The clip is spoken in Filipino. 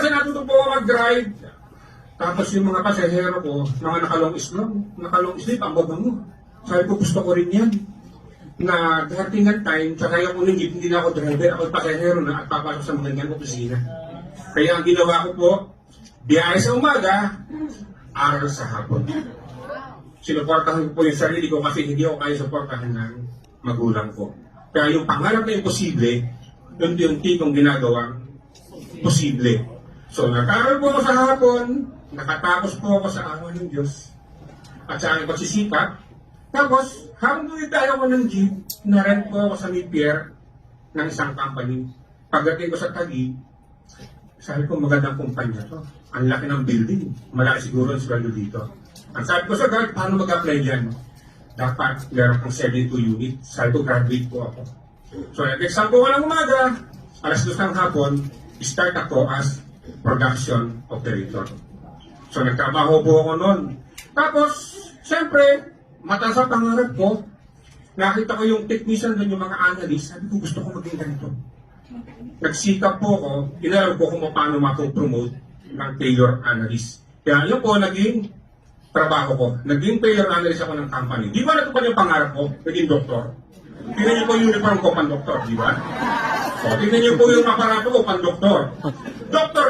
kasi natuto po ako mag-drive. Tapos yung mga pasahero ko, mga nakalong sleep, ang babango. Sabi ko, gusto ko rin yan. Na darating ng time, tsaka yung unang jeep, hindi na ako driver, ako pasahero na at papasok sa magandang opisina. Kaya ang ginawa ko po, biyahe sa umaga, aral sa hapon. Sinuportahan ko po yung sarili ko kasi hindi ako kaya suportahan ng magulang ko. Kaya yung pangarap na imposible, unti-unti kong ginagawang posible. So, nag-aral po ako sa hapon, nakatapos po ako sa awa ng Diyos at sa aking pagsisikap. Tapos, habang tayo ako ng jeep, na-rent po ako sa mid-pier ng isang company. Pagdating ko sa Taguig, sabi ko, magandang kumpanya to. Ang laki ng building. Malaki siguro ang sweldo dito. Ang sabi ko sa guard, paano mag-apply dyan? Dapat meron kong 72 units. Sabi ko, graduate po ako. So, nag-exam ko ng umaga, alas 2 ng hapon, start ako as production operator. So, nagtrabaho po ako noon. Tapos, siyempre, mataas ang pangarap ko. Nakita ko yung technician doon, yung mga analyst. Sabi ko, gusto ko maging ganito. Nagsikap po ako, inalam ko kung paano mapopromote ng failure analyst. Kaya yun po, naging trabaho ko. Naging failure analyst ako ng company. Di ba natupad yung pangarap ko? Naging doktor. Tingnan niyo po yung uniform ko, pan-doktor, di ba? So, tingnan niyo po yung aparato ko, pan-doktor. Doktor!